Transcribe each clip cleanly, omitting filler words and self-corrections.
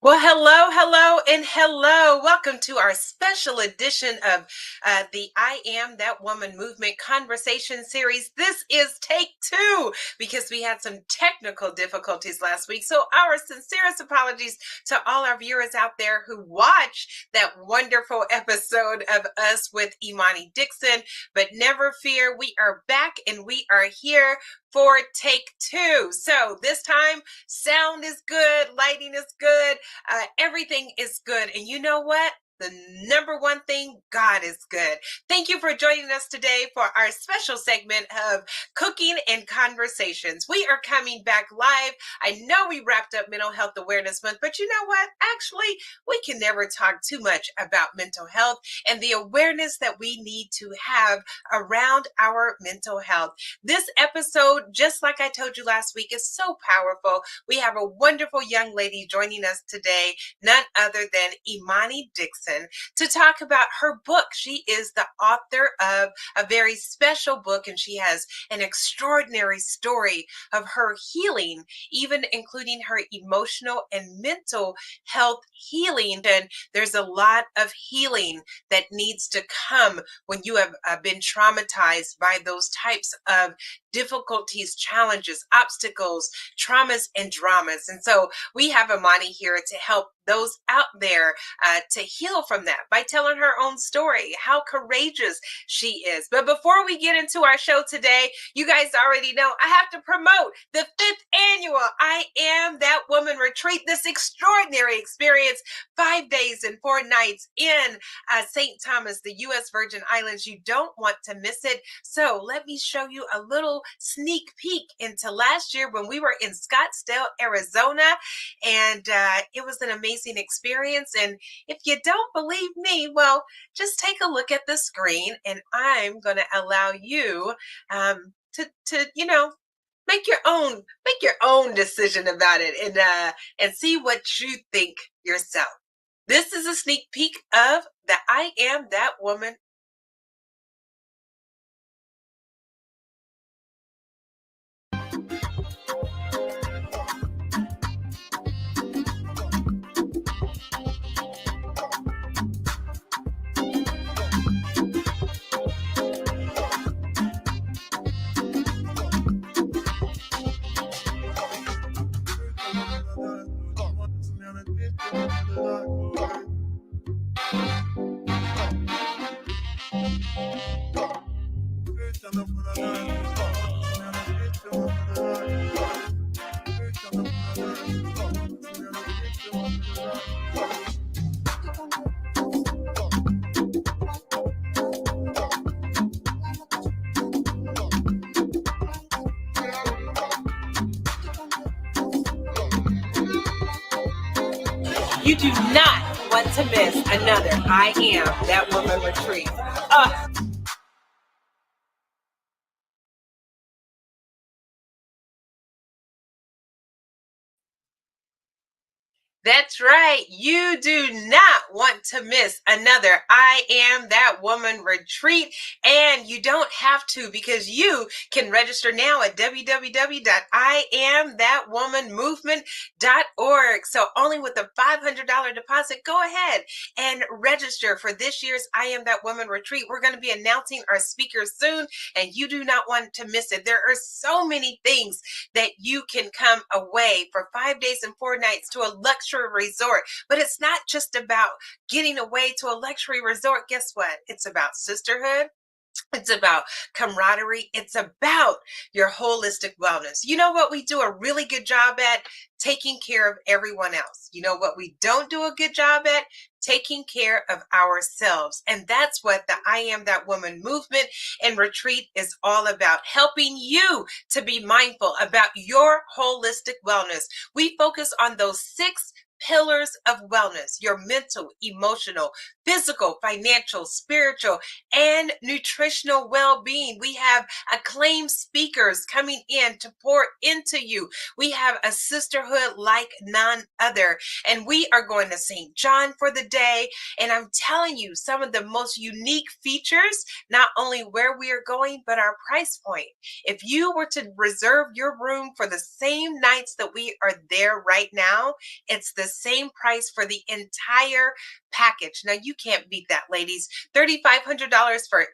Well, and hello. Welcome to our special edition of the I Am That Woman Movement Conversation Series. This is take two because we had some technical difficulties last week. So, our sincerest apologies to all our viewers out there who watched that wonderful episode of us with Imani Dixon. But never fear, we are back and we are here for take two. So, this time, sound is good, lighting is good. Everything is good. And you know what? The number one thing, God is good. Thank you for joining us today for our special segment of Cooking and Conversations. We are coming back live. I know we wrapped up Mental Health Awareness Month, but you know what? Actually, we can never talk too much about mental health and the awareness that we need to have around our mental health. This episode, just like I told you last week, is so powerful. We have a wonderful young lady joining us today, none other than Imani Dixon, to talk about her book. She is the author of a very special book, and she has an extraordinary story of her healing, even including her emotional and mental health healing. And there's a lot of healing that needs to come when you have been traumatized by those types of difficulties, challenges, obstacles, traumas, and dramas. And so we have Imani here to help those out there to heal from that by telling her own story, how courageous she is. But before we get into our show today, you guys already know I have to promote the 5th annual I Am That Woman Retreat, this extraordinary experience, 5 days and 4 nights in St. Thomas, the U.S. Virgin Islands. You don't want to miss it. So let me show you a little sneak peek into last year when we were in Scottsdale, Arizona, and it was an amazing experience. And if you don't believe me, well, just take a look at the screen, and I'm going to allow you to make your own decision about it, and see what you think yourself. This is a sneak peek of the I Am That Woman. You do not want to miss another I Am That Woman retreat. That's right. You do not want to miss another I Am That Woman retreat. And you don't have to, because you can register now at www.iamthatwomanmovement.org. So only with a $500 deposit, go ahead and register for this year's I Am That Woman retreat. We're going to be announcing our speakers soon, and you do not want to miss it. There are so many things that you can come away for 5 days and 4 nights to a luxury resort. But it's not just about getting away to a luxury resort. Guess what? It's about sisterhood. It's about camaraderie. It's about your holistic wellness. You know what we do a really good job at? Taking care of everyone else. You know what we don't do a good job at? Taking care of ourselves. And that's what the I Am That Woman movement and retreat is all about, helping you to be mindful about your holistic wellness. We focus on those 6 pillars of wellness: your mental, emotional, physical, financial, spiritual, and nutritional well-being. We have acclaimed speakers coming in to pour into you. We have a sisterhood like none other. And we are going to St. John for the day. And I'm telling you, some of the most unique features, not only where we are going, but our price point. If you were to reserve your room for the same nights that we are there right now, it's the same price for the entire package. Now, you can't beat that, ladies. $3,500 for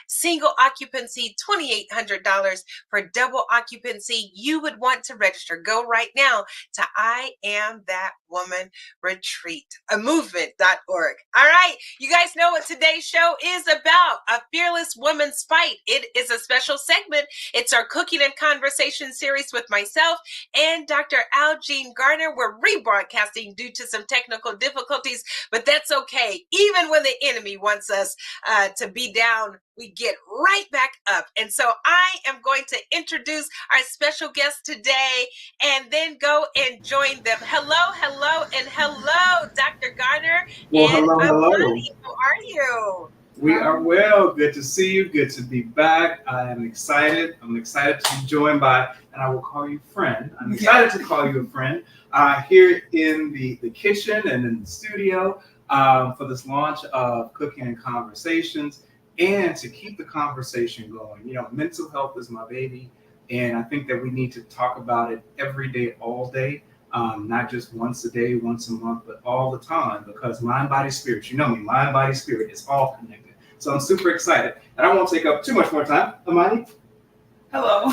single occupancy, $2,800 for double occupancy. You would want to register. Go right now to I Am That Woman Retreat, a movement.org. All right, you guys know what today's show is about: a fearless woman's fight. It is a special segment. It's our cooking and conversation series with myself and Dr. Algean Garner. We're rebroadcasting due to some technical difficulties, but that's okay. Even when the enemy wants us to be down, we get right back up. And so I am going to introduce our special guest today and then go and join them. Hello, and hello, Dr. Garner. Well, and hello. Imani. How are you? We are well. Good to see you. Good to be back. I am excited. I'm excited to be joined by, and I will call you friend. I'm excited to call you a friend here in the kitchen and in the studio for this launch of Cooking and Conversations, and to keep the conversation going. You know, mental health is my baby, and I think that we need to talk about it every day, all day. Not just once a day, once a month, but all the time, because mind, body, spirit, you know me, mind, body, spirit is all connected. So I'm super excited, and I won't take up too much more time. Imani? Hello.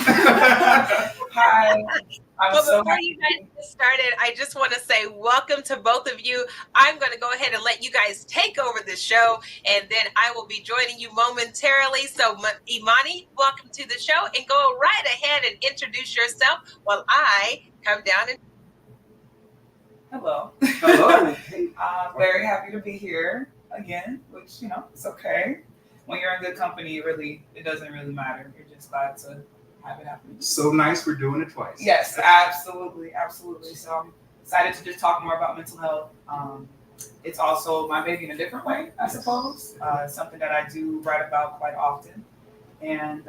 Hi. Before you guys get started, I just want to say welcome to both of you. I'm going to go ahead and let you guys take over the show, and then I will be joining you momentarily. So, Imani, welcome to the show, and go right ahead and introduce yourself while I come down and... Hello. Hello. Very happy to be here again, which, you know, it's okay. When you're in good company, it doesn't really matter. You're just glad to have it happen. So nice we're doing it twice. Yes, absolutely. So I'm excited to just talk more about mental health. It's also my baby in a different way, I suppose. Something that I do write about quite often. And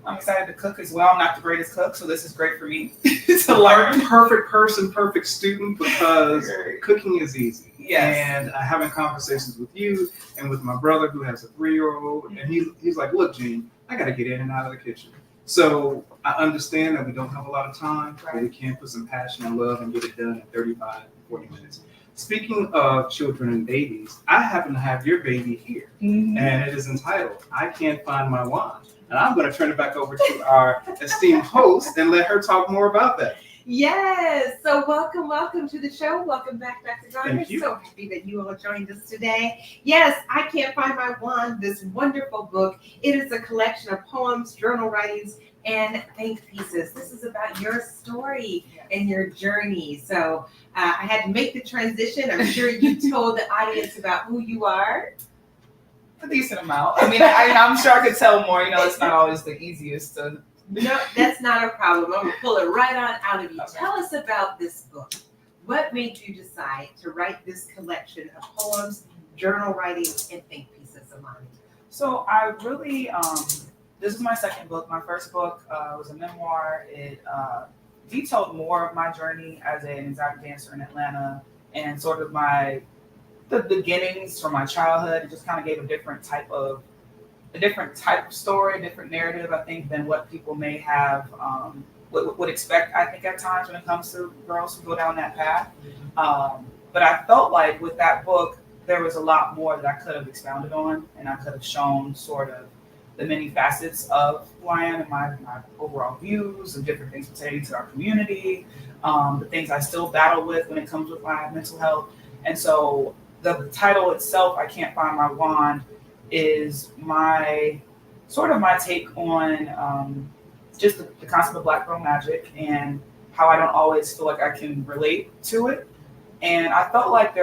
I'm excited to cook as well. I'm not the greatest cook, so this is great for me to learn. Perfect person, perfect student, because cooking is easy. Yes. And having conversations with you and with my brother who has a 3-year-old, and he's like, look, Gene, I got to get in and out of the kitchen. So I understand that we don't have a lot of time, but we can put some passion and love and get it done in 35, 40 minutes. Speaking of children and babies, I happen to have your baby here, and it is entitled, I Can't Find My Wand. And I'm going to turn it back over to our esteemed host and let her talk more about that. Yes. So welcome to the show. Welcome back, Dr. Garner. Thank you. So happy that you all joined us today. Yes, I Can't Find My Wand, this wonderful book. It is a collection of poems, journal writings, and think pieces. This is about your story and your journey. So I had to make the transition. I'm sure you told the audience about who you are. A decent amount. I mean, I'm sure I could tell more. You know, it's not always the easiest to... No, that's not a problem. I'm going to pull it right on out of you. Okay. Tell us about this book. What made you decide to write this collection of poems, journal writings, and think pieces, Imani? So I really, this is my second book. My first book was a memoir. It detailed more of my journey as an exotic dancer in Atlanta and sort of the beginnings from my childhood. It just kind of gave a different type of story, a different narrative, I think, than what people may have would expect, I think, at times when it comes to girls who go down that path. But I felt like with that book, there was a lot more that I could have expounded on, and I could have shown sort of the many facets of who I am and my overall views of different things pertaining to our community, the things I still battle with when it comes with my mental health. And so the title itself, I Can't Find My Wand, is my take on just the concept of Black girl magic and how I don't always feel like I can relate to it. And I felt like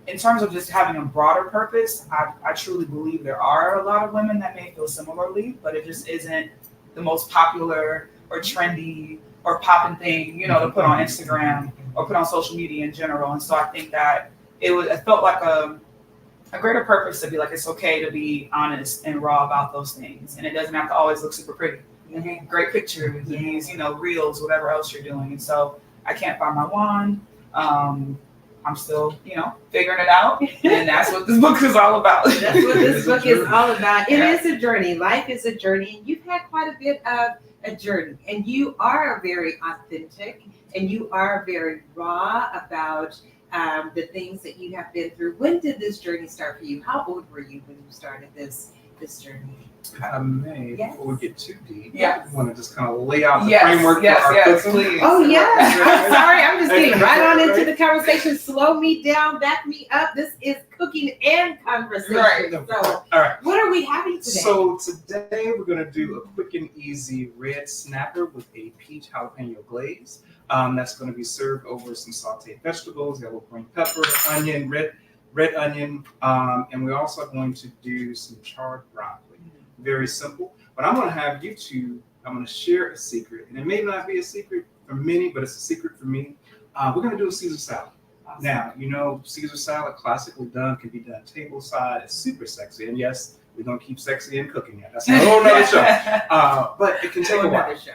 in terms of just having a broader purpose, I truly believe there are a lot of women that may feel similarly, but it just isn't the most popular or trendy or popping thing, you know, to put on Instagram or put on social media in general. And so I think that it felt like a greater purpose to be like, it's okay to be honest and raw about those things. And it doesn't have to always look super pretty. You need great pictures, you need, reels, whatever else you're doing. And so I can't find my wand. I'm still, figuring it out. And that's what this book is all about. That's what this book is all about. It is a journey. Life is a journey. And you've had quite a bit of a journey. And you are very authentic and you are very raw about the things that you have been through. When did this journey start for you? How old were you when you started this journey? If I may, Yes. before we get too deep, Yes. I want to just kind of lay out the Yes, framework yes, for our yes, cooking. please. Oh yes, I'm sorry. I'm just getting right on into Right. the conversation. Slow me down, back me up. This is cooking and conversation. Right. So, All right. what are we having today? So today we're going to do a quick and easy red snapper with a peach jalapeno glaze. That's going to be served over some sauteed vegetables, yellow green pepper, onion, red onion, and we're also going to do some charred broccoli. Very simple. But I'm going to have you two, I'm going to share a secret, and it may not be a secret for many, but it's a secret for me. We're going to do a Caesar salad. Awesome. Now, you know, Caesar salad, classically done, can be done table side. It's super sexy. And yes, we're going to keep sexy in cooking it. That's a whole nother show. But it can take a while. Another show.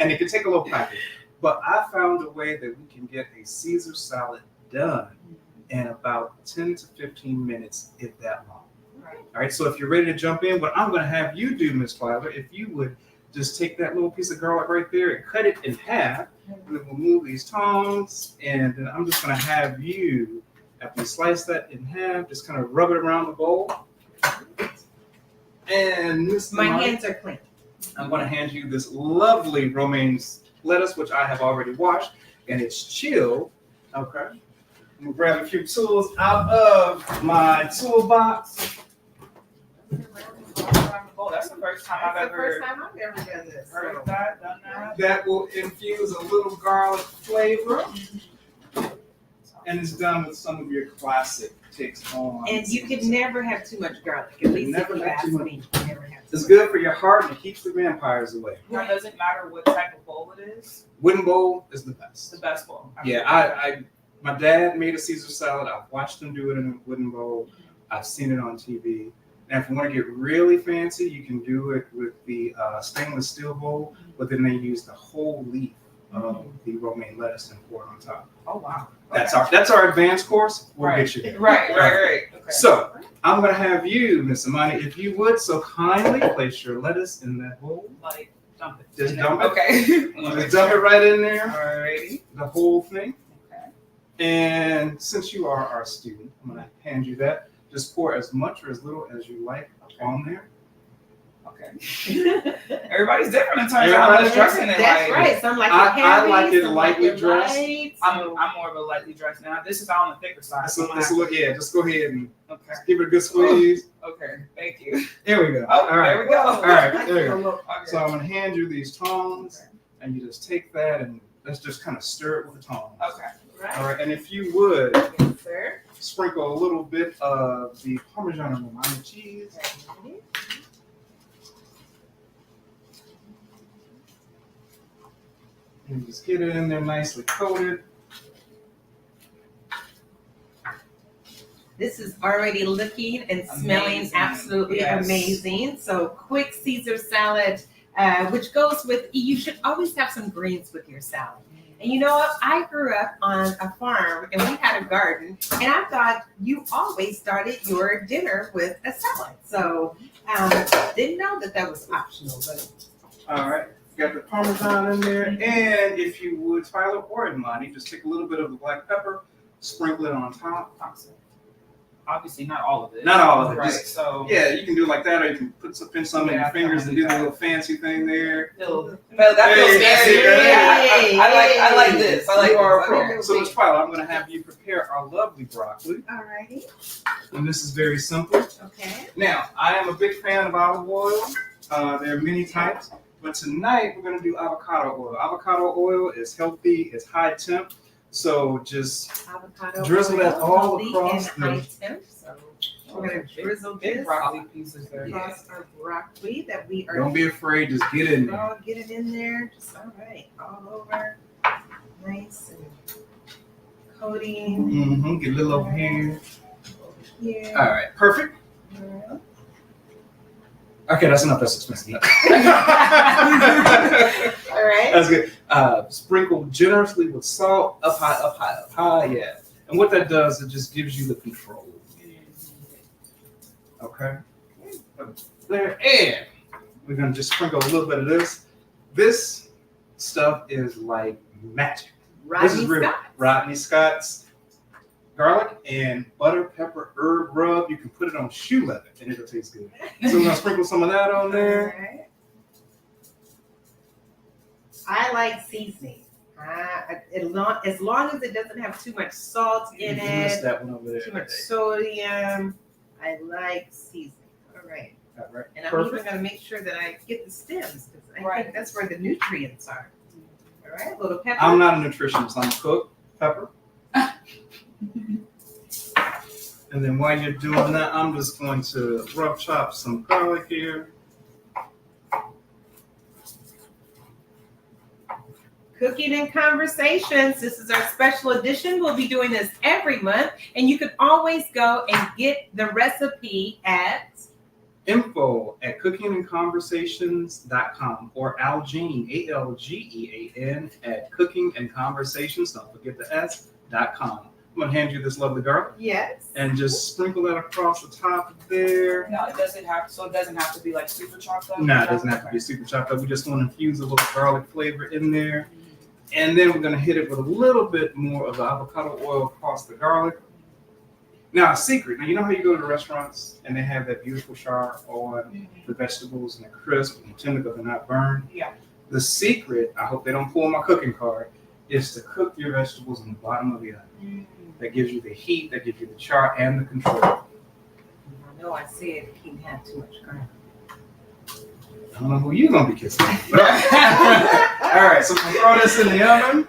And it can take a little practice. But I found a way that we can get a Caesar salad done in about 10 to 15 minutes, if that long. All right, so if you're ready to jump in, what I'm going to have you do, Miss Twyler, if you would just take that little piece of garlic right there and cut it in half, and then we'll move these tongs, and then I'm just going to have you, after you slice that in half, just kind of rub it around the bowl. And Miss My Imani, hands are clean. I'm going to hand you this lovely romaine lettuce, which I have already washed, and it's chilled. Okay. I'm going to grab a few tools out of my toolbox. Oh, that's the first time That's I've the ever first time I've ever done this. heard So. of that, done that. That will infuse a little garlic flavor, and it's done with some of your classic takes on. And you can never have too much garlic. At least Never if you have ask too much. me, you never have too It's much. good for your heart and it keeps the vampires away. Now, does it matter what type of bowl it is? Wooden bowl is the It's the best. best bowl. Yeah, my dad made a Caesar salad. I've watched him do it in a wooden bowl. I've seen it on TV. And if you want to get really fancy, you can do it with the stainless steel bowl, but then they use the whole leaf of the romaine lettuce and pour it on top. Oh wow. That's our advanced course. We'll Right. get you there. Right. Okay. So I'm gonna have you, Miss Imani, if you would so kindly place your lettuce in that bowl. Like dump it. Just in dump there. it. Okay. Just dump it right in there, Alrighty. the whole thing. Okay. And since you are our student, I'm gonna hand you that. Just pour as much or as little as you like on there. Okay. Everybody's different in terms of how much dressing they That's like. right. Some like it I heavy, like it some lightly like it dressed. light. I'm more of a lightly dressed now. This is on the thicker side. So look, yeah, just go ahead and Okay. just give it a good squeeze. Okay. Thank you. There we go. Oh, All right. there we go. All right, there you go. Okay. So I'm gonna hand you these tongs, and you just take that and let's just kind of stir it with the tongs. Okay. Right. All right, and if you would Yes, sir. sprinkle a little bit of the Parmesan and Romano cheese. And just get it in there nicely coated. This is already looking and smelling Amazing. absolutely Yes. amazing. So quick Caesar salad, which goes with, you should always have some greens with your salad. And you know what? I grew up on a farm and we had a garden, and I thought you always started your dinner with a salad. So didn't know that was optional, but All right, got the Parmesan in there. And if you would, Twyler or Imani, just take a little bit of the black pepper, sprinkle it on top. Obviously, not all of it. Not all of it, Right. just- So. Yeah, you can do it like that, or you can put some in your Yeah, fingers and do the little fancy thing there. That feels Hey, very. hey, I like this. I like You are a this. pro. Okay. So, Ms. Twyler, I'm going to have you prepare our lovely broccoli, alrighty. and this is very simple. Okay. Now, I am a big fan of olive oil. There are many types, but tonight we're going to do avocado oil. Avocado oil is healthy, it's high temp, so just Avocado drizzle that oil, all healthy across and high temp. So we're gonna drizzle Big this broccoli pieces there. across our broccoli that we are. don't be afraid, just get in there. Oh, get it in there. Just all right, all over. Nice and coating Mm-hmm. Get a little over here. over here. All right, perfect. Alright. Okay, that's enough. That's expensive. All right. That's good. Sprinkle generously with salt, up high, up high, up high. Yeah. And what that does, it just gives you the control. Okay. There, and we're gonna just sprinkle a little bit of this. This stuff is like magic. Rodney This is real. Scott. Rodney Scott's garlic and butter pepper herb rub. You can put it on shoe leather and it'll taste good. So we're gonna sprinkle some of that on there. Alright. I like seasoning. As long as it doesn't have too much salt in You missed it, that one over there. too much sodium. I like seasoning. All right. All right. And I'm Perfect. even going to make sure that I get the stems because I Right. think that's where the nutrients are. All right, a little pepper. I'm not a nutritionist. I'm a cook. Pepper. And then while you're doing that, I'm just going to rough chop some garlic here. Cooking and Conversations. This is our special edition. We'll be doing this every month. And you can always go and get the recipe at info@cookingandconversations.com or Algean, ALGEAN, at cookingandconversations, don't forget the S.com. I'm going to hand you this lovely garlic yes. and just sprinkle that across the top there. No, it doesn't have to be like super chopped up. No, it doesn't have to be super chopped up. We just want to infuse a little garlic flavor in there. And then we're going to hit it with a little bit more of the avocado oil across the garlic. Now, a secret. Now, you know how you go to the restaurants and they have that beautiful char on the vegetables and they're crisp and tender but they're not burned? Yeah. The secret, I hope they don't pull my cooking card, is to cook your vegetables on the bottom of the oven. That gives you the heat, that gives you the char and the control. I know I said he had too much garlic. I don't know who you're going to be kissing. But, all right, so we'll throw this in the oven.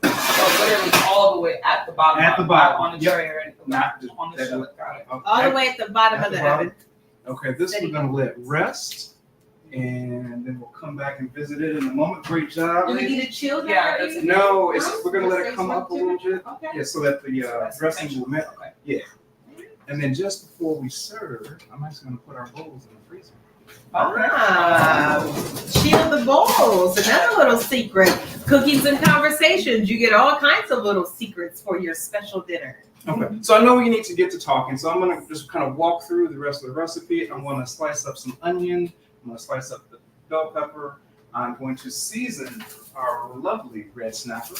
So literally all the way at the bottom. At the bottom. On the Yep. tray or anything. Not just on the that- show. Got it. All the way at the bottom At of the the bottom. oven. Okay, this Steady. we're going to let rest. And then we'll come back and visit it in a moment. Great job. Do we lady. need to chill that? Yeah, already? that's- No, Huh? we're going to let it come up a little bit. Okay. Yeah, so that the That's dressing will melt. Okay. Yeah. And then just before we serve, I'm actually going to put our bowls in the freezer. Ah, shield the bowls. Another little secret. Cookies and Conversations. You get all kinds of little secrets for your special dinner. Okay, so I know we need to get to talking, so I'm going to just kind of walk through the rest of the recipe. I'm going to slice up some onion. I'm going to slice up the bell pepper. I'm going to season our lovely red snapper.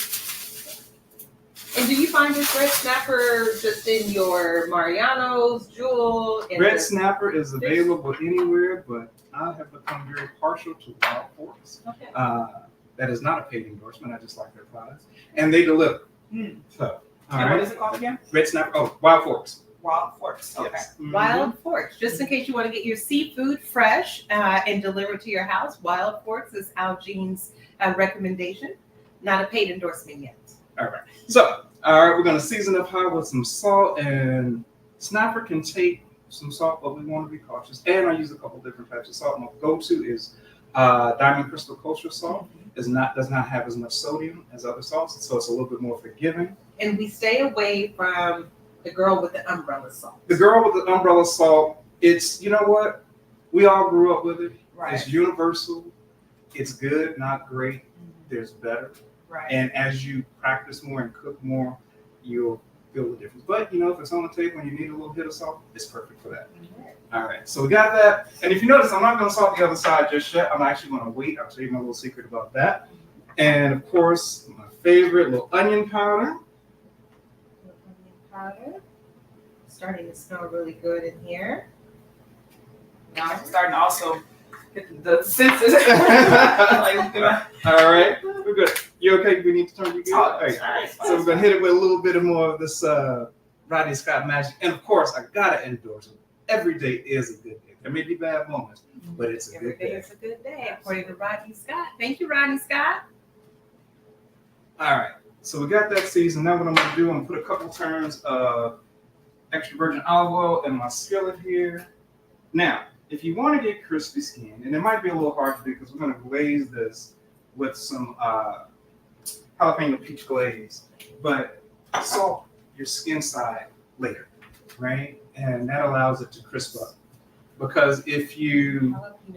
And do you find this red snapper just in your Mariano's, Jewel? and Red the- snapper is available anywhere, but I have become very partial to Wild Forks. Okay. That is not a paid endorsement. I just like their products. And they deliver. Mm. So, all And what right. is it called again? Red snapper. Oh, Wild Forks. Wild Forks. Okay. Yes. Mhm. Wild Forks, just in case you want to get your seafood fresh and delivered to your house. Wild Forks is Algean's recommendation. Not a paid endorsement yet. All right. So, all right, we're going to season up high with some salt, and snapper can take some salt, but we want to be cautious. And I use a couple different types of salt. My go-to is Diamond Crystal Kosher salt. Does not have as much sodium as other salts, so it's a little bit more forgiving. And we stay away from the girl with the umbrella salt. The girl with the umbrella salt, it's, you know what? We all grew up with it. Right. It's universal. It's good, not great. There's better. Right. And as you practice more and cook more, you'll feel the difference. But, you know, if it's on the table and you need a little hit of salt, it's perfect for that. All right, so we got that. And if you notice, I'm not going to salt the other side just yet. I'm actually going to wait. I'll tell you my little secret about that. And, of course, my favorite, little onion powder. Onion powder. Starting to smell really good in here. Now I'm starting to also get the senses. Like, All right, we're good. You okay? We need to turn you good? All right. all right. So we're going to hit it with a little bit more of this Rodney Scott magic. And, of course, I got to endorse it. Every day is a good day. There may be bad moments, but it's a Every good day day. is a good day, according to Rodney Scott. Thank you, Rodney Scott. All right, so we got that seasoned. Now what I'm going to do, I'm going to put a couple turns of extra virgin olive oil in my skillet here. Now, if you want to get crispy skin, and it might be a little hard to do because we're going to glaze this with some jalapeno peach glaze, but salt your skin side later, right? And that allows it to crisp up. Because if you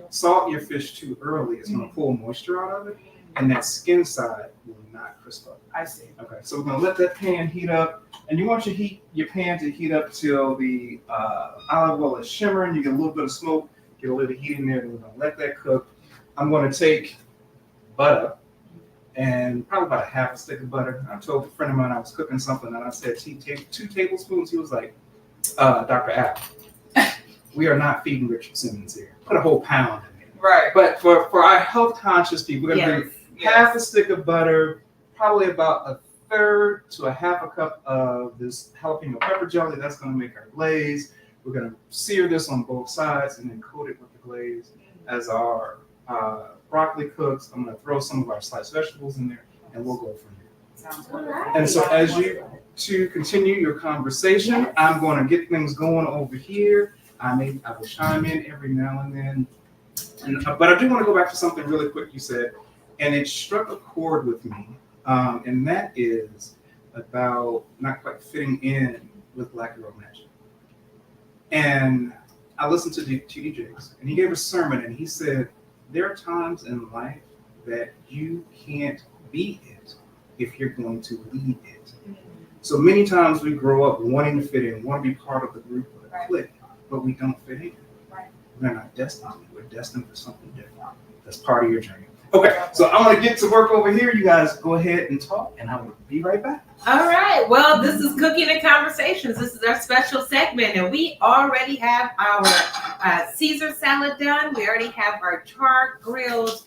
salt your fish too early, it's going to pull moisture out of it, and that skin side will not crisp up. I see. Okay, so we're going to let that pan heat up, and you want your pan to heat up till the olive oil is shimmering. You get a little bit of smoke, get a little heat in there, and we're going to let that cook. I'm going to take butter and probably about a half a stick of butter. I told a friend of mine I was cooking something and I said 2 tablespoons. He was like, Dr. Apple, we are not feeding Richard Simmons here. Put a whole pound in there. Right. But for our health conscious people, we're going to do Yes. half a stick of butter, probably about a third to a half a cup of this jalapeno pepper jelly. That's going to make our glaze. We're going to sear this on both sides and then coat it with the glaze. As our broccoli cooks, I'm going to throw some of our sliced vegetables in there, and we'll go from there. Sounds All good. right. And so as you to continue your conversation, Yes. I'm going to get things going over here. I will chime in every now and then. But I do want to go back to something really quick you said, and it struck a chord with me. And that is about not quite fitting in with Black Girl Magic. And I listened to T.D. Jakes, and he gave a sermon, and he said, there are times in life that you can't be it if you're going to lead it. So many times we grow up wanting to fit in, want to be part of the group or the clique, but we don't fit in. Right. We're not destined. We're destined for something different. That's part of your journey. Okay, so I'm going to get to work over here. You guys go ahead and talk, and I will be right back. All right. Well, this is Cooking and Conversations. This is our special segment, and we already have our Caesar salad done. We already have our char-grilled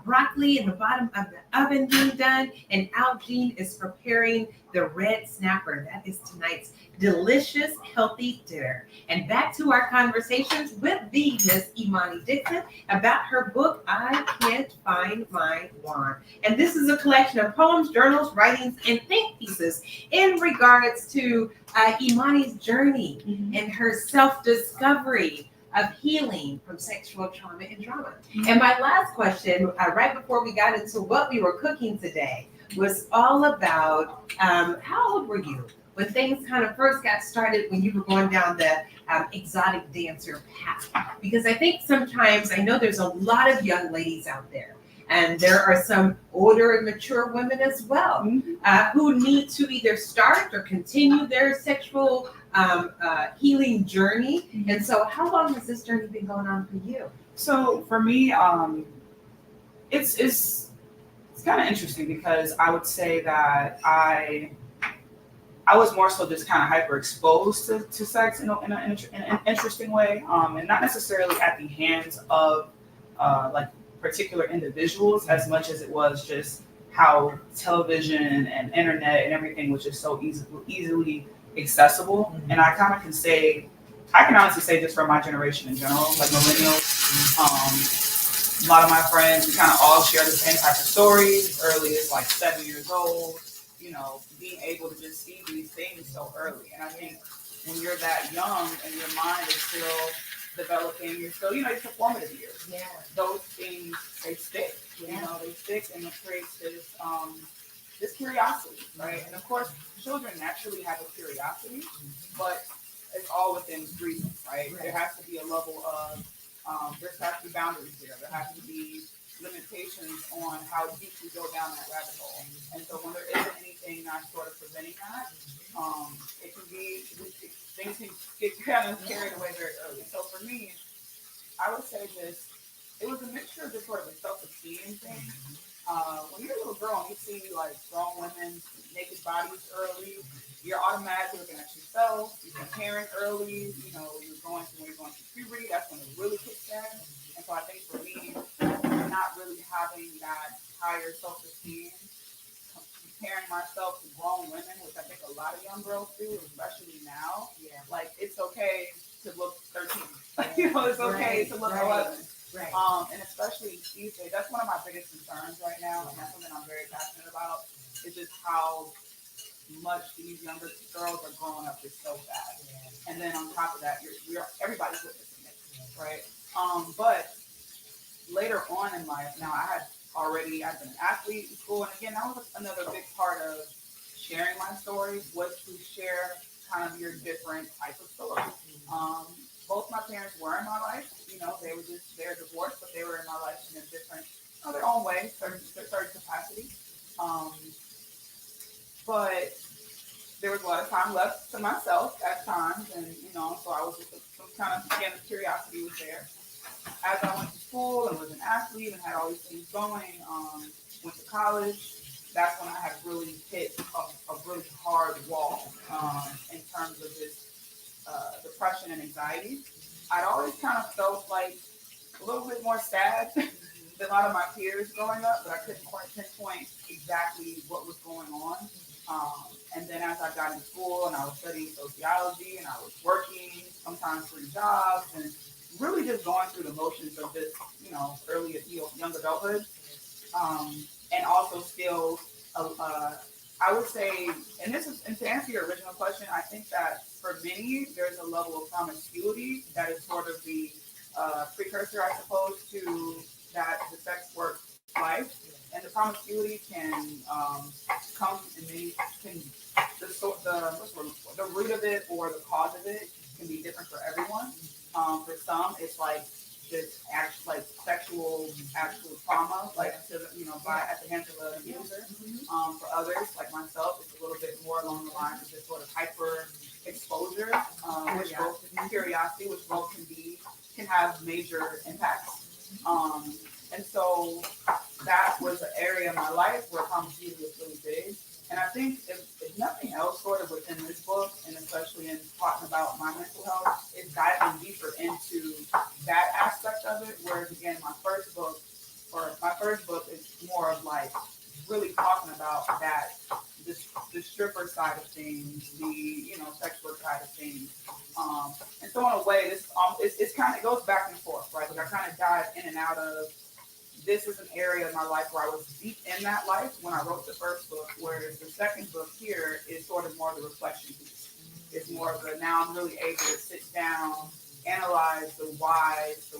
broccoli in the bottom of the oven being done, and Algean is preparing the red snapper. That is tonight's delicious, healthy dinner. And back to our conversations with the Miss Imani Dixon about her book, I Can't Find My Wand. And this is a collection of poems, journals, writings, and think pieces in regards to Imani's journey and her self-discovery of healing from sexual trauma and drama. And my last question, right before we got into what we were cooking today, was all about how old were you when things kind of first got started, when you were going down the exotic dancer path? Because I think sometimes, I know there's a lot of young ladies out there, and there are some older and mature women as well, who need to either start or continue their sexual healing journey. And so how long has this journey been going on for you? So for me, it's kind of interesting because I would say that I was more so just kind of hyper exposed to sex in an interesting way, and not necessarily at the hands of like particular individuals as much as it was just how television and internet and everything was just so easily accessible. And I kind of I can honestly say just for my generation in general, like millennials, a lot of my friends, we kind of all share the same type of stories as early as like 7 years old, being able to just see these things so early. And I think when you're that young and your mind is still developing, you're still, it's the formative years. Yeah. Those things, they stick, they stick, and it creates this curiosity, right? And of course, children naturally have a curiosity, but it's all within reason, right? There has to be a level of, there has to be boundaries there. There has to be limitations on how deep we go down that rabbit hole. And so when there isn't anything that's sort of preventing that, it can be, things can get kind of carried away very early. So for me, I would say it was a mixture of just sort of a self-esteem thing. When you're a little girl and you see like grown women's naked bodies early, you're automatically looking at yourself. You're comparing early. When you're going through puberty, that's when it really kicks in. And so I think for me, not really having that higher self-esteem, comparing myself to grown women, which I think a lot of young girls do, especially now. Yeah. Like it's okay to look 13. It's okay to look 11. Right. And especially these days, that's one of my biggest concerns right now, and that's something I'm very passionate about, is just how much these younger girls are growing up just so fast. Yeah. And then on top of that, everybody's witnessing it, right? But later on in life, now I've been an athlete in school, and again, that was another big part of sharing my stories, was to share kind of your different types of stories. Both my parents were in my life. They're divorced, but they were in my life in a different, their own way, certain capacity. But there was a lot of time left to myself at times, and so I was just some kind of, again, the curiosity was there. As I went to school and was an athlete and had all these things going. Went to college. That's when I had really hit a really hard wall in terms of this depression and anxiety. I'd always kind of felt like a little bit more sad than a lot of my peers growing up, but I couldn't quite pinpoint exactly what was going on. And then as I got in school and I was studying sociology and I was working sometimes 3 jobs and really just going through the motions of this, early, young adulthood. And also still, I would say, and to answer your original question, I think that for many, there's a level of promiscuity that is sort of the precursor, I suppose, to the sex work life. And the promiscuity can come in many, the root of it or the cause of it can be different for everyone. For some, it's like this sexual actual trauma, at the hands of an abuser. For others, like myself, it's a little bit more along the lines of this sort of hyper exposure, which both curiosity, which both can have major impacts. And so that was an area of my life where promiscuity was really big. And I think if nothing else, sort of within this book, and especially in talking about my mental health, is diving deeper into that aspect of it. Whereas again, my first book is more of like really talking about the stripper side of things, the sex work side of things. And so in a way, it's kind of goes back and forth, right? Like I kind of dive in and out of. This is an area of my life where I was deep in that life when I wrote the first book, whereas the second book here is sort of more of the reflection piece. It's more of now I'm really able to sit down, analyze the whys,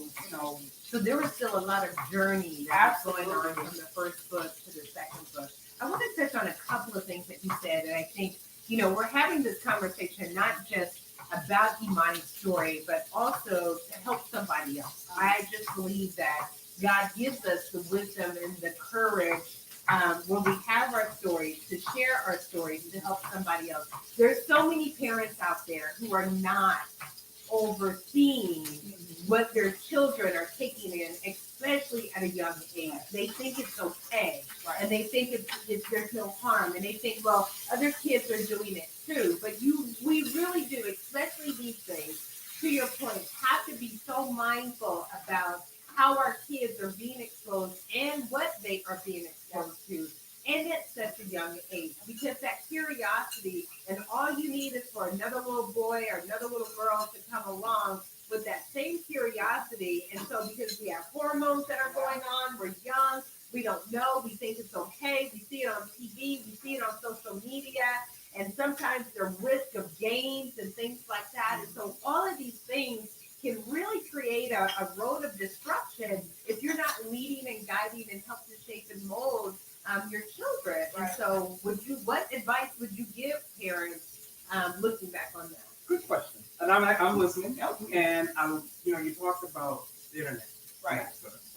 So there was still a lot of journey that was going on from the first book to the second book. I want to touch on a couple of things that you said, and I think, we're having this conversation not just about Imani's story, but also to help somebody else. I just believe that God gives us the wisdom and the courage when we have our stories to share our stories to help somebody else. There's so many parents out there who are not overseeing what their children are taking in, especially at a young age. They think it's okay, and they think it's there's no harm, and they think, well, other kids are doing it too. But we really do, especially these days, to your point, have to be so mindful about how our kids are being exposed and what they are being exposed to, and at such a young age. Because that curiosity, and all you need is for another little boy or another little girl to come along with that same curiosity. And so because we have hormones that are going on, we're young, we don't know, we think it's okay, we see it on TV, we see it on social media, and sometimes the risk of games and things like that. And so all of these things can really create a road of destruction if you're not leading and guiding and help to shape and mold your children. Right. And so what advice would you give parents looking back on that? Good question. And I'm listening. And you talked about the internet. Right.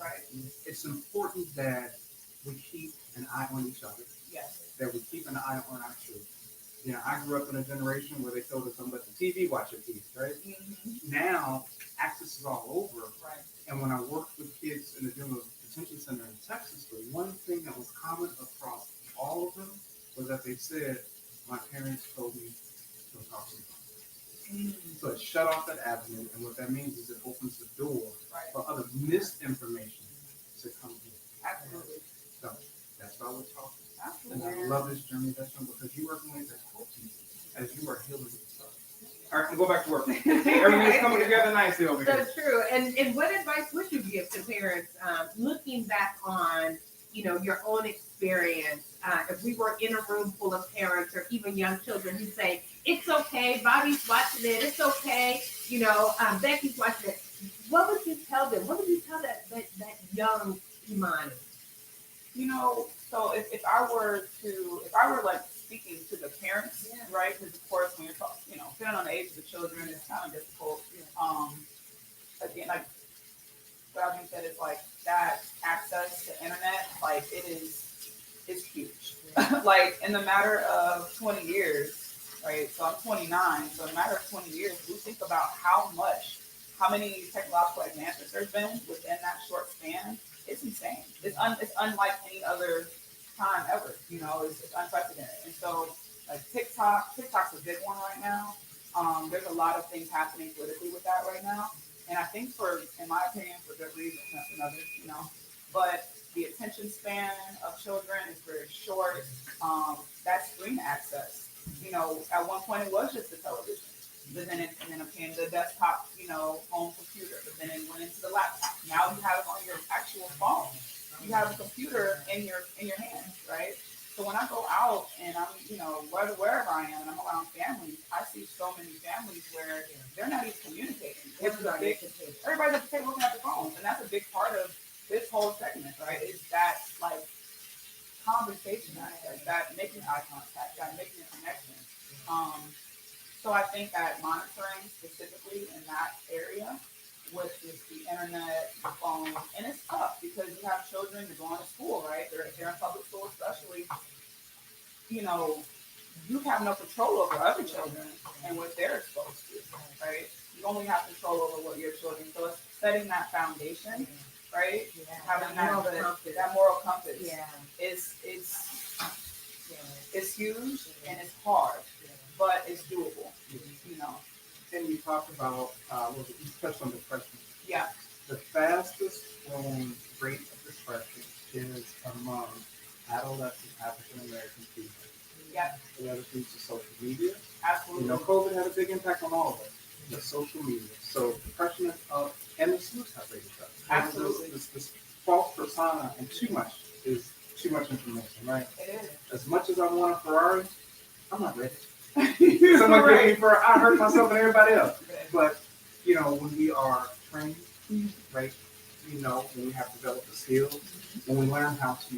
Right. It's important that we keep an eye on each other. Yes. That we keep an eye on our children. I grew up in a generation where they told us, don't let the TV watch your kids, right? Mm-hmm. Now, access is all over. Right. And when I worked with kids in the Juvenile Detention Center in Texas, the one thing that was common across all of them was that they said, my parents told me don't talk to me. Mm-hmm. So it shut off that avenue, and what that means is it opens the door for other misinformation to come in. Absolutely. So that's why we're talking. Absolutely. And I love this journey because you are going to help you as you are healing yourself. All right, we'll go back to work. Everything's coming together nicely over here. So true. And what advice would you give to parents looking back on, your own experience? If we were in a room full of parents or even young children who say, it's okay, Bobby's watching it, it's okay, Becky's watching it. What would you tell them? What would you tell that young Imani? So if I were like speaking to the parents, right? Because of course, when you're talking, depending on the age of the children, it's kind of difficult. Again, like what I said, it's like that access to internet, like it's huge. Like in the matter of 20 years, right? So I'm 29. So in a matter of 20 years, we think about how many technological advancements there's been within that short span. insane. It's unlike any other time ever. You know, it's unprecedented. And so, like TikTok's a big one right now. There's a lot of things happening politically with that right now, and I think in my opinion, for good reason. That's another, you know. But the attention span of children is very short. That screen access, you know, at one point it was just the television, but then it became the desktop, you know, home computer. But then it went into the laptop. Now you have it on your actual phone. You have a computer in your hand, right? So when I go out and I'm, you know, wherever I am and I'm around families, I see so many families where they're not even communicating. Everybody's at the table looking at their phones, and that's a big part of this whole segment, right? Is that like conversation aspect, that making eye contact, that making a connection. So I think that monitoring specifically in that area with just the internet, the phone, and it's tough because you have children that go on to school, right? They're in public school especially. You know, you have no control over other children and what they're exposed to, right? You only have control over what your children. So it's setting that foundation, right? Having that moral compass. Yeah. It's huge and it's hard, but it's doable. You know. And you talked about, you touched on depression. Yeah. The fastest growing rate of depression is among adolescent African American people. Yeah. That is due to social media. Absolutely. You know, COVID had a big impact on all of us. The social media. So depression is up, and the suicide rate is up. Absolutely. This false persona and too much information, right? It is. As much as I want a Ferrari, I'm not ready. Someone give me for I hurt myself and everybody else. But you know, when we are trained, right? You know, when we have developed the skills, when we learn how to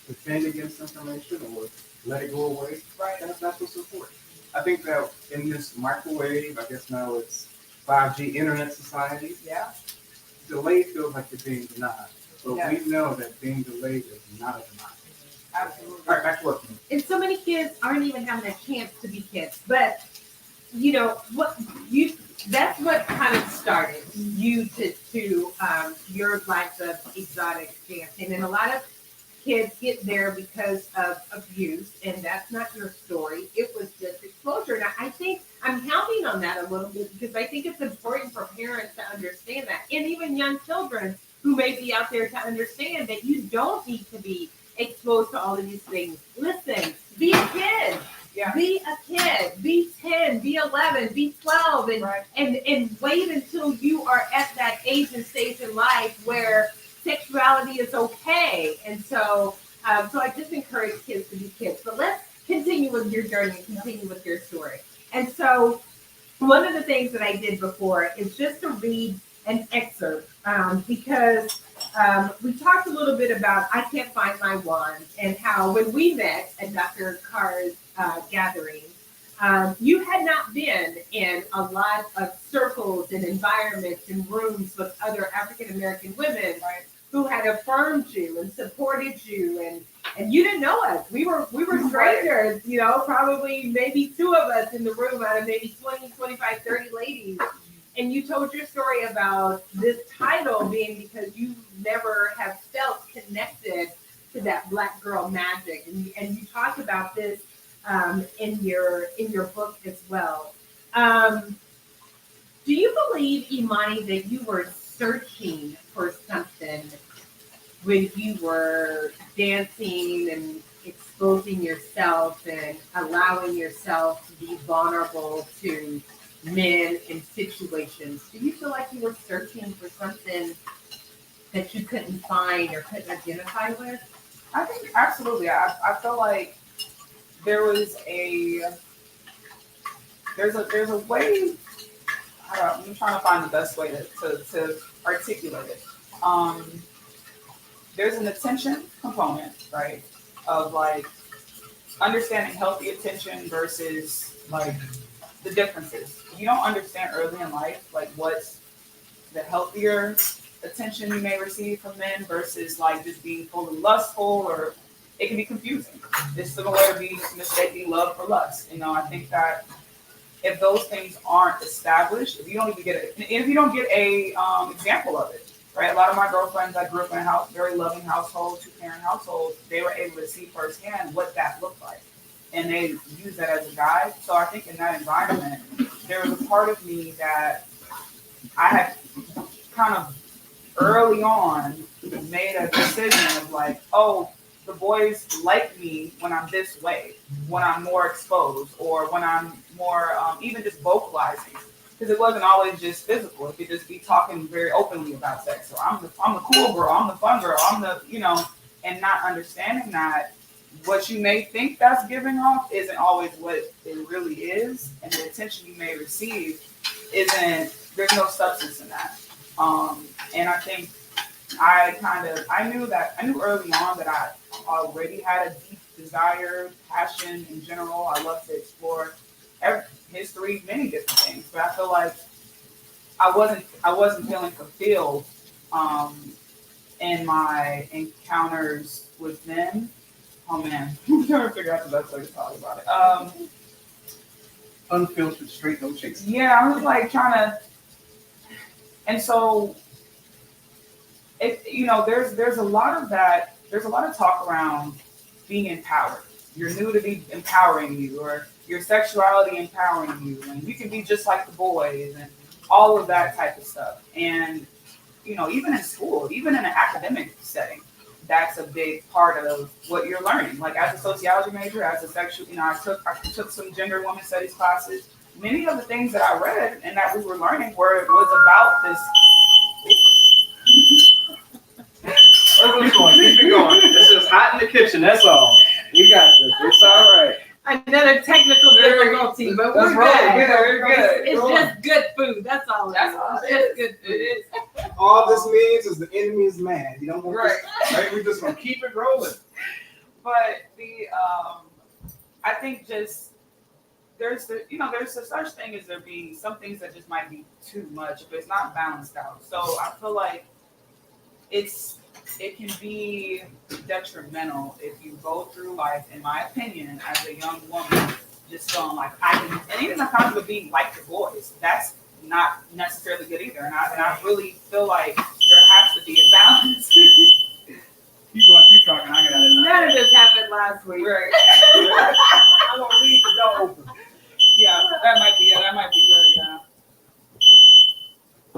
defend against information or let it go away, right? That's what's important. I think that in this microwave, I guess now it's 5G internet society. Yeah. Delay feels like you're being denied. So Yes. we know that being delayed is not a denial. Absolutely. All right, back to work. And so many kids aren't even having a chance to be kids. But you know that's what kind of started you to your life of exotic dancing. And a lot of kids get there because of abuse, and that's not your story. It was just exposure. And I think I'm counting on that a little bit because I think it's important for parents to understand that, and even young children who may be out there to understand that you don't need to be exposed to all of these things. Listen, be a kid. Yeah. Be a kid. Be 10, be 11, be 12, and wait until you are at that age and stage in life where sexuality is okay. And so I just encourage kids to be kids. But let's continue with your journey and continue with your story. And so one of the things that I did before is just to read an excerpt because we talked a little bit about I Can't Find My Wand and how when we met at Dr. Carr's gathering, you had not been in a lot of circles and environments and rooms with other African American women who had affirmed you and supported you, and you didn't know us. We were strangers, you know, probably maybe two of us in the room out of maybe 20, 25, 30 ladies. And you told your story about this title being because you never have felt connected to that Black girl magic, and you talked about this in your book as well. Do you believe, Imani, that you were searching for something when you were dancing and exposing yourself and allowing yourself to be vulnerable to men and situations? Do you feel like you were searching for something that you couldn't find or couldn't identify with? I think absolutely. I feel like there's a way. I'm trying to find the best way to articulate it. There's an attention component, right? Of like understanding healthy attention versus like the differences. You don't understand early in life like what's the healthier attention you may receive from men versus like just being fully lustful, or it can be confusing. It's similar to be mistaking love for lust. You know, I think that if those things aren't established, if you don't even get a example of it, right? A lot of my girlfriends, I grew up in a house, very loving household, 2-parent household. They were able to see firsthand what that looked like, and they use that as a guide. So I think in that environment, there was a part of me that I had kind of early on made a decision of like, oh, the boys like me when I'm this way, when I'm more exposed, or when I'm more even just vocalizing. Because it wasn't always just physical. It could just be talking very openly about sex. So I'm the cool girl, I'm the fun girl, I'm the, and not understanding that what you may think that's giving off isn't always what it really is. And the attention you may receive there's no substance in that. And I think I knew early on that I already had a deep desire, passion in general. I love to explore history, many different things, but I feel like I wasn't feeling fulfilled in my encounters with men. Oh man, I'm trying to figure out the best way to talk about it. Unfiltered, straight, no chasing. Yeah, I was like trying to, and so there's a lot of that. There's a lot of talk around being empowered. Your nudity empowering you, or your sexuality empowering you, and you can be just like the boys, and all of that type of stuff. And even in school, even in an academic setting, that's a big part of what you're learning. Like as a sociology major, as a sexual, I took some gender and women studies classes. Many of the things that I read and that we were learning was about this. Keep it going. It's just hot in the kitchen. That's all. We got this. It's all right. Another technical difficulty, but we're good. We're good. It's just good food. That's all. It's good food. It is. All this means is the enemy is mad. You don't want this, right? We're just gonna keep it rolling. But I think just there's a such thing as there being some things that just might be too much if it's not balanced out. So I feel like it can be detrimental if you go through life, in my opinion, as a young woman, just feeling like and even the concept of being like the boys, that's not necessarily good either. And I really feel like there has to be a balance. Keep talking. I got it. None of this happened last week. Right. I won't leave the door open. Yeah, that might be good. Yeah.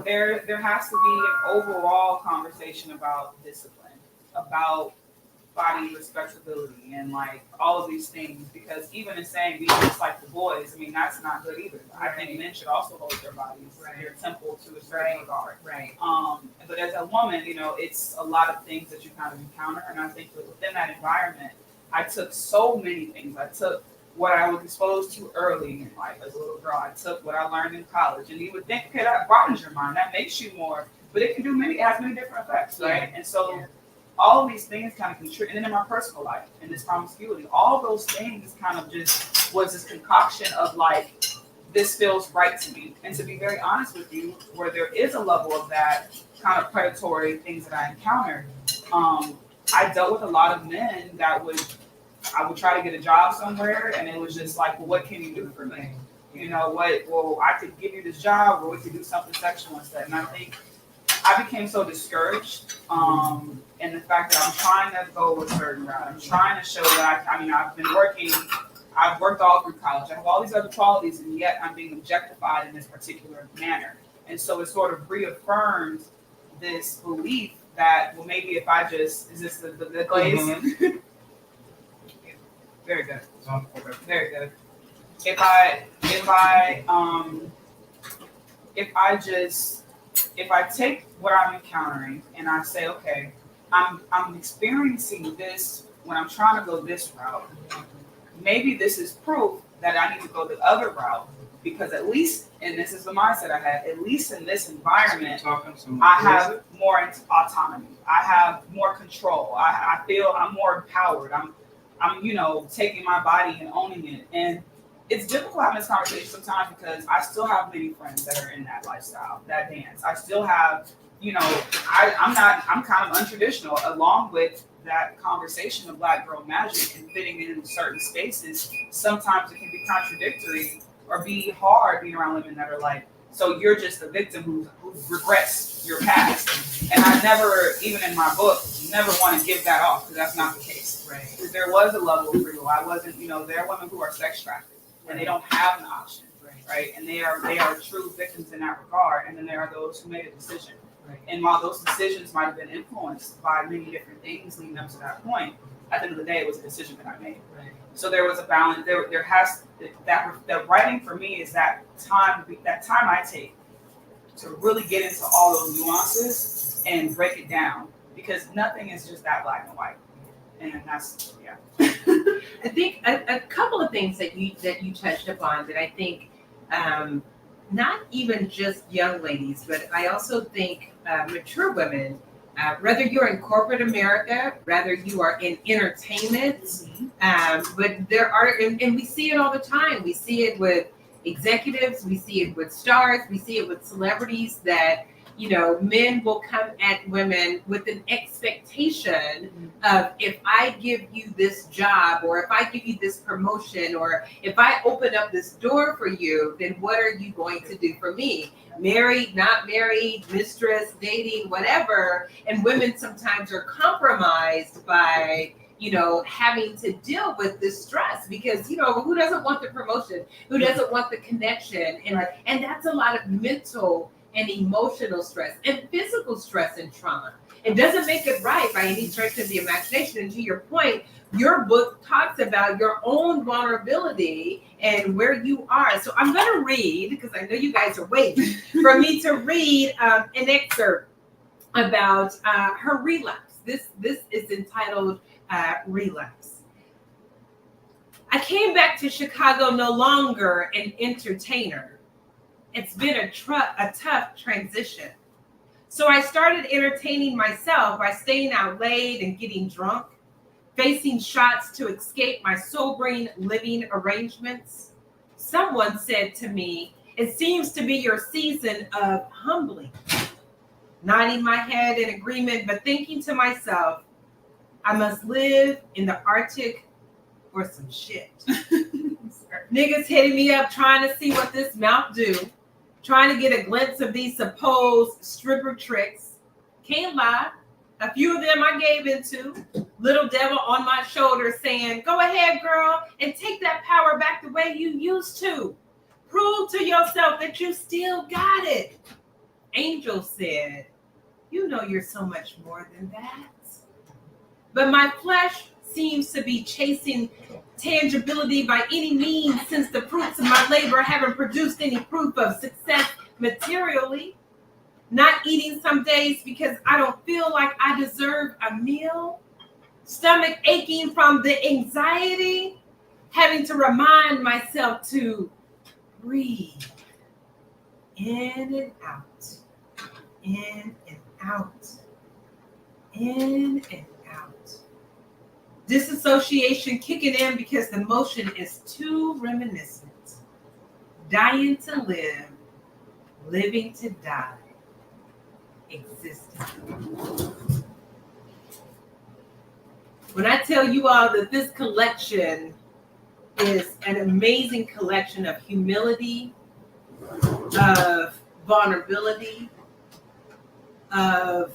There has to be an overall conversation about discipline, about body respectability, and like all of these things. Because even in saying be just like the boys, I mean that's not good either. I think men should also hold their bodies, their temple to a certain regard. Right. But as a woman, it's a lot of things that you kind of encounter, and I think that within that environment, I took so many things. I took what I was exposed to early in life as a little girl. I took what I learned in college, and you would think, okay, that broadens your mind, that makes you more, but it has many different effects, right? And so all of these things kind of contribute, and then in my personal life, and this promiscuity, all those things kind of just was this concoction of like, this feels right to me. And to be very honest with you, where there is a level of that kind of predatory things that I encountered, I dealt with a lot of men that I would try to get a job somewhere, and it was just like, well, what can you do for me? Well, I could give you this job, or we could do something sexual instead. And I think I became so discouraged in the fact that I'm trying to go a certain route. I'm trying to show that I've worked all through college. I have all these other qualities, and yet I'm being objectified in this particular manner. And so it sort of reaffirms this belief that, well, maybe if I just, is this the glaze? Mm-hmm. Very good. Very good. If I take what I'm encountering and I say, okay, I'm experiencing this when I'm trying to go this route. Maybe this is proof that I need to go the other route, because at least, and this is the mindset I had, at least in this environment, I have more autonomy. I have more control. I feel I'm more empowered. I'm taking my body and owning it. And it's difficult having this conversation sometimes because I still have many friends that are in that lifestyle, that dance. I still have, I'm kind of untraditional, along with that conversation of Black girl magic and fitting in certain spaces. Sometimes it can be contradictory or be hard being around women that are like, so you're just a victim regrets your past. And I never, even in my book, never want to give that off, because that's not the case. Right. Because there was a level of freedom. I wasn't, there are women who are sex trafficked and they don't have an option, right? And they are true victims in that regard. And then there are those who made a decision. Right. And while those decisions might have been influenced by many different things leading up to that point, at the end of the day, it was a decision that I made. Right. So there was a balance. There has that writing for me is that time I take to really get into all those nuances and break it down, because nothing is just that black and white. And that's I think a couple of things that you touched upon that I think not even just young ladies, but I also think mature women, whether you're in corporate America, whether you are in entertainment, but there are, and we see it all the time. We see it with executives, we see it with stars, we see it with celebrities that, men will come at women with an expectation of, if I give you this job, or if I give you this promotion, or if I open up this door for you, then what are you going to do for me? Married, not married, mistress, dating, whatever. And women sometimes are compromised by, having to deal with this stress, because, who doesn't want the promotion? Who doesn't want the connection? And that's a lot of mental and emotional stress and physical stress and trauma. It doesn't make it right by any stretch of the imagination. And to your point, your book talks about your own vulnerability and where you are. So I'm going to read, because I know you guys are waiting for me to read an excerpt about her relapse. This is entitled Relapse. I came back to Chicago no longer an entertainer. It's been a tough transition. So I started entertaining myself by staying out late and getting drunk, facing shots to escape my sobering living arrangements. Someone said to me, "It seems to be your season of humbling." Nodding my head in agreement, but thinking to myself, I must live in the Arctic or some shit. Niggas hitting me up trying to see what this mouth do, trying to get a glimpse of these supposed stripper tricks. Can't lie, a few of them I gave into. Little devil on my shoulder saying, "Go ahead, girl, and take that power back the way you used to. Prove to yourself that you still got it." Angel said, "You know you're so much more than that." But my flesh seems to be chasing tangibility by any means, since the fruits of my labor haven't produced any proof of success materially. Not eating some days because I don't feel like I deserve a meal. Stomach aching from the anxiety. Having to remind myself to breathe. In and out. In and out. In and out. Disassociation kicking in because the motion is too reminiscent. Dying to live, living to die, existing. When I tell you all that this collection is an amazing collection of humility, of vulnerability, of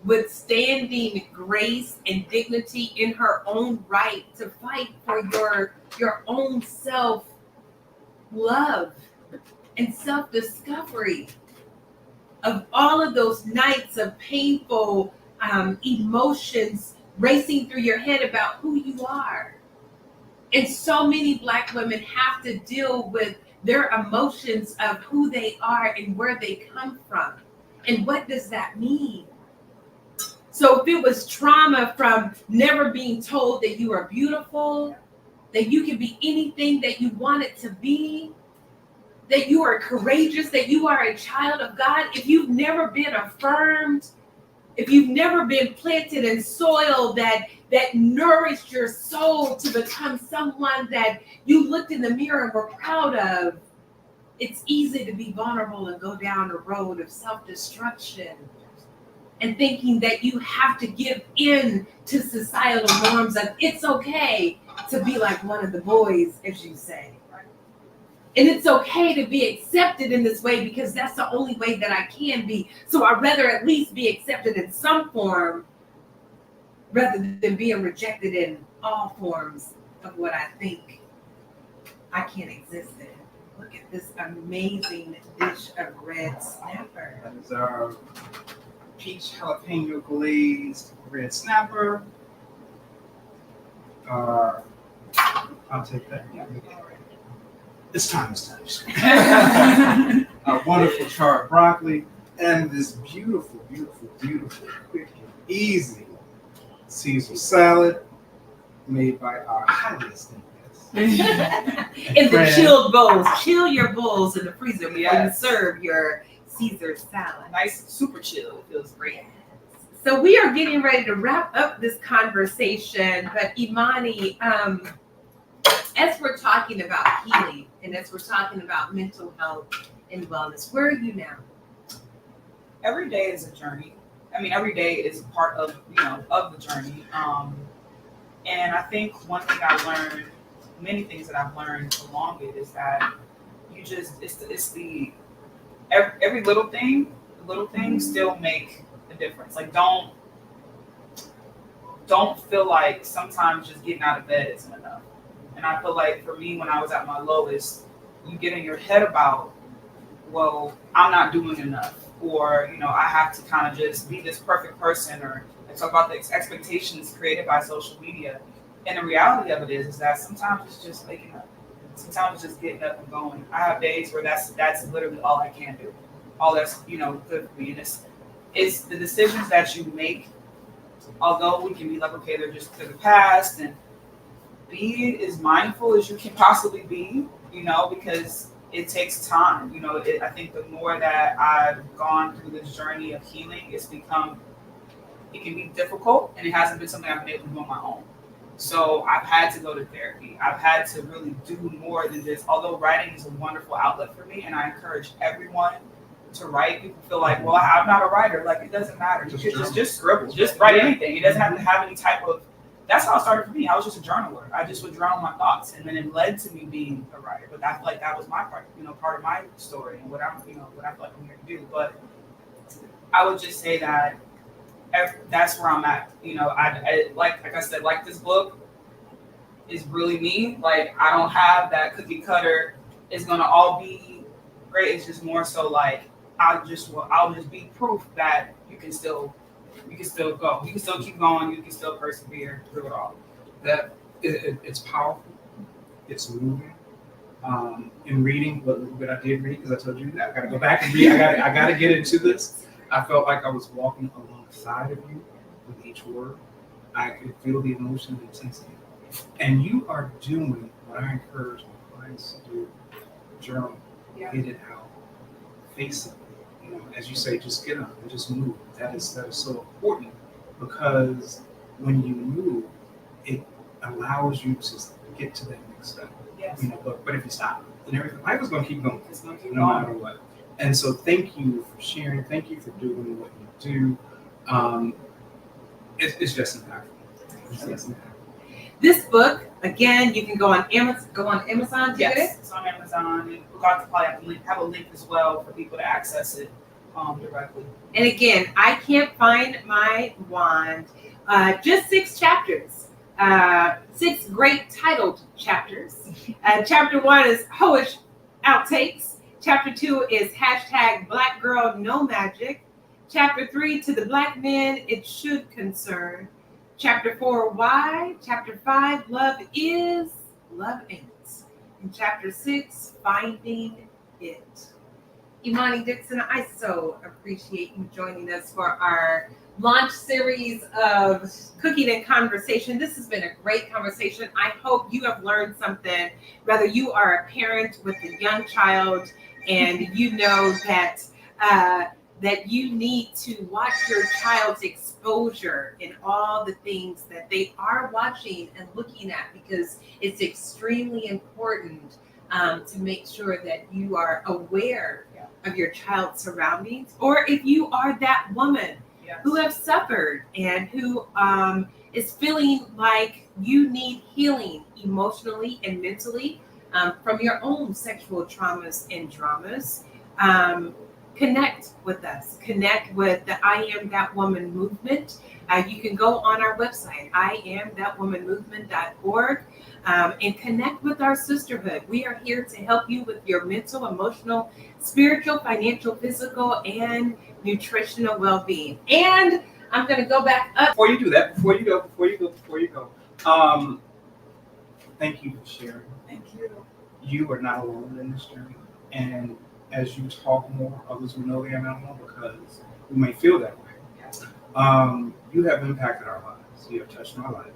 withstanding grace and dignity in her own right to fight for your own self-love and self-discovery, of all of those nights of painful emotions racing through your head about who you are. And so many Black women have to deal with their emotions of who they are and where they come from. And what does that mean? So if it was trauma from never being told that you are beautiful, that you can be anything that you want it to be, that you are courageous, that you are a child of God, if you've never been affirmed, if you've never been planted in soil that nourished your soul to become someone that you looked in the mirror and were proud of, it's easy to be vulnerable and go down a road of self-destruction and thinking that you have to give in to societal norms of it's okay to be like one of the boys, as you say. And it's okay to be accepted in this way because that's the only way that I can be. So I'd rather at least be accepted in some form rather than being rejected in all forms of what I think I can't exist in. Look at this amazing dish of red snapper. That is our peach jalapeno glazed red snapper. I'll take that. Yeah. It's time. Our wonderful charred broccoli and this beautiful, quick and easy Caesar salad made by our highly esteemed guest. In the chilled bowls. Chill your bowls in the freezer before you serve your Caesar salad. Nice, super chill. It feels great. So we are getting ready to wrap up this conversation, but Imani, as we're talking about healing and as we're talking about mental health and wellness, where are you now? Every day is a journey. I mean, every day is part of, of the journey. And I think one thing I learned, many things that I've learned along it is that every little things still make a difference. Like don't feel like sometimes just getting out of bed isn't enough. And I feel like for me, when I was at my lowest, you get in your head about, well, I'm not doing enough, or I have to kind of just be this perfect person, or I talk about the expectations created by social media. And the reality of it is that sometimes it's just waking up. Sometimes it's just getting up and going. I have days where that's literally all I can do. All that's good for me. And it's the decisions that you make, although we can be like, okay, they're just to the past, and be as mindful as you can possibly be, because it takes time. I think the more that I've gone through this journey of healing, it can be difficult, and it hasn't been something I've been able to do on my own. So I've had to go to therapy. I've had to really do more than this, although writing is a wonderful outlet for me, and I encourage everyone to write. People feel like, well, I'm not a writer. Like, it doesn't matter. You can just scribble. Just write anything. It doesn't have to have any type of... That's how it started for me. I was just a journaler. I just would journal my thoughts, and then it led to me being a writer. But I feel like that was my part, part of my story and what I feel like I'm here to do. But I would just say that that's where I'm at. I like I said, like, this book is really me. Like, I don't have that cookie cutter. It's gonna all be great. It's just more so like I'll just be proof that you can still go. You can still keep going. You can still persevere through it all. It's powerful. It's moving. In reading what little bit I did read, because I told you that I got to go back and read. I got to get into this. I felt like I was walking alongside of you with each word. I could feel the emotion and intensity. And you are doing what I encourage my clients to do: journal, get it out, face it. As you say, just get up and just move. That is so important, because when you move, it allows you to get to that next step. Yes. But if you stop, then everything, life is going to keep going. It's going to keep no going. matter what. And so, thank you for sharing. Thank you for doing what you do. It's just impactful. It's just impactful. This book, again, you can go on Amazon to get it. It's on Amazon. And we're going to probably have a link as well for people to access it directly. And again, I can't find my wand. Just 6 chapters. 6 great titled chapters. Chapter 1 is Hoish Outtakes. Chapter 2 is #BlackGirlNoMagic. Chapter 3, To the Black Men It Should Concern. Chapter 4, Why. Chapter 5, Love Is, Love Ain't. And Chapter 6, Finding It. Imani Dixon, I so appreciate you joining us for our launch series of Cooking and Conversation. This has been a great conversation. I hope you have learned something, whether you are a parent with a young child and you know that that you need to watch your child's exposure in all the things that they are watching and looking at, because it's extremely important to make sure that you are aware of your child's surroundings, or if you are that woman who have suffered and who is feeling like you need healing emotionally and mentally, from your own sexual traumas and dramas. Connect with us. Connect with the I Am That Woman movement. You can go on our website, IamThatWomanMovement.org, and connect with our sisterhood. We are here to help you with your mental, emotional, spiritual, financial, physical, and nutritional well-being. And I'm going to go back up. Before you do that, before you go, thank you for sharing. Thank you. You are not alone in this journey. And as you talk more, others will know they are not alone, because we may feel that way. You have impacted our lives. You have touched my life.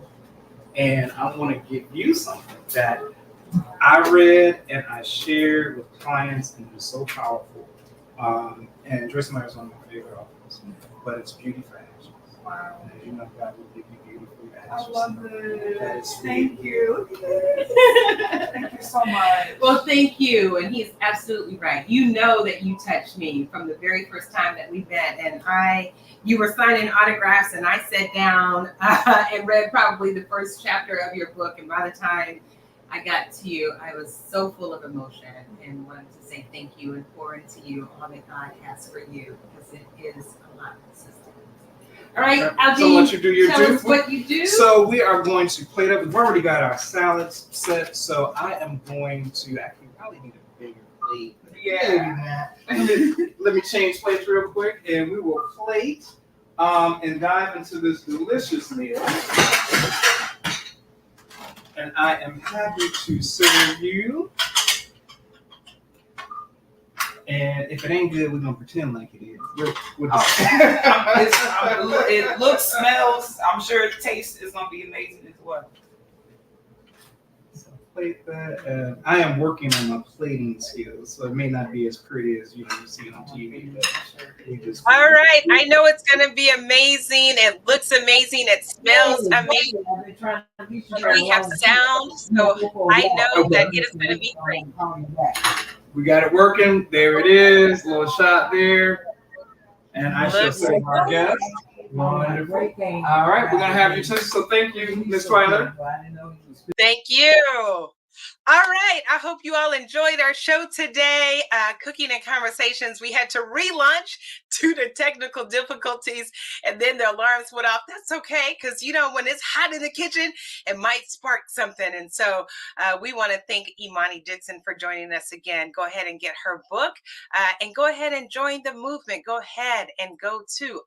And I want to give you something that I read and I shared with clients, and it was so powerful. And Dressing Life is one of my favorite authors, but it's Beauty for Ashes. Wow. And as you know, God will give you beauty for your I ashes. love That it. is sweet. Thank you. Thank you so much. Well, thank you. And he's absolutely right. You know that you touched me from the very first time that we met. And you were signing autographs, and I sat down and read probably the first chapter of your book. And by the time I got to you, I was so full of emotion and wanted to say thank you and pour into you all that God has for you, because it is a lot of assistance. All right, So Algean, let you do your tell due. us what you do. So we are going to plate up. We've already got our salads set. So I am going to actually probably need a bigger plate. Yeah. Let me change plates real quick, and we will plate and dive into this delicious meal. And I am happy to serve you. And if it ain't good, we're gonna pretend like it is. It looks, smells. I'm sure it tastes is gonna be amazing as well. So plate that. I am working on my plating skills, so it may not be as pretty as you see it on TV. But we just All right. I know it's going to be amazing. It looks amazing. It smells amazing. We have sound. So I know that it is going to be great. We got it working. There it is. A little shot there. And I shall say our guest. Wonderful. All right, we're gonna have you too. So thank you, Miss Twyler. Thank you. All right. I hope you all enjoyed our show today. Cooking and Conversations. We had to relaunch due to technical difficulties, and then the alarms went off. That's okay, because when it's hot in the kitchen, it might spark something. And so we want to thank Imani Dixon for joining us again. Go ahead and get her book, and go ahead and join the movement. Go ahead and go to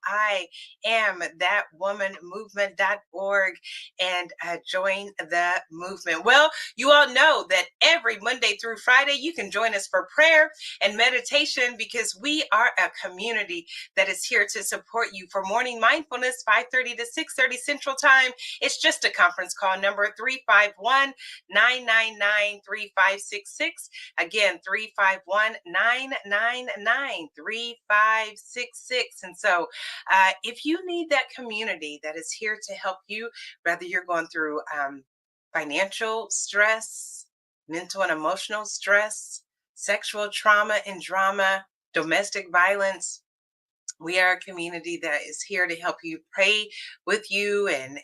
IamThatWomanMovement.org and join the movement. Well, you all know that every Monday through Friday, you can join us for prayer and meditation, because we are a community that is here to support you. For morning mindfulness, 5:30 to 6:30 Central Time. It's just a conference call number 351-999-3566. Again, 351-999-3566. And so if you need that community that is here to help you, whether you're going through financial stress, mental and emotional stress, sexual trauma and drama, domestic violence, we are a community that is here to help you, pray with you, and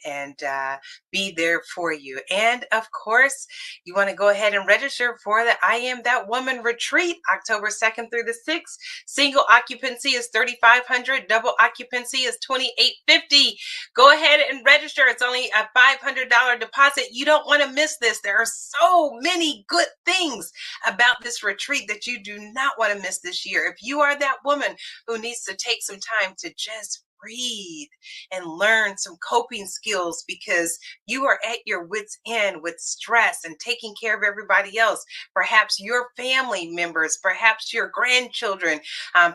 be there for you. And of course, you want to go ahead and register for the I Am That Woman retreat, October 2nd through the 6th. Single occupancy is $3,500. Double occupancy is $2,850. Go ahead and register. It's only a $500 deposit. You don't want to miss this. There are so many good things about this retreat that you do not want to miss this year. If you are that woman who needs to take some time to just breathe and learn some coping skills, because you are at your wits' end with stress and taking care of everybody else, perhaps your family members, perhaps your grandchildren,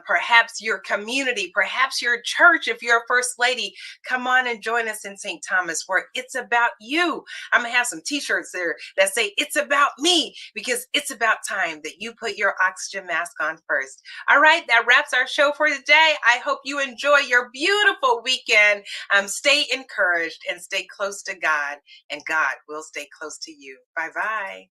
perhaps your community, perhaps your church. If you're a first lady, come on and join us in St. Thomas, where it's about you. I'm gonna have some t-shirts there that say it's about me, because it's about time that you put your oxygen mask on first. All right, that wraps our show for today. I hope you enjoy your beautiful weekend. Stay encouraged and stay close to God, and God will stay close to you. Bye-bye.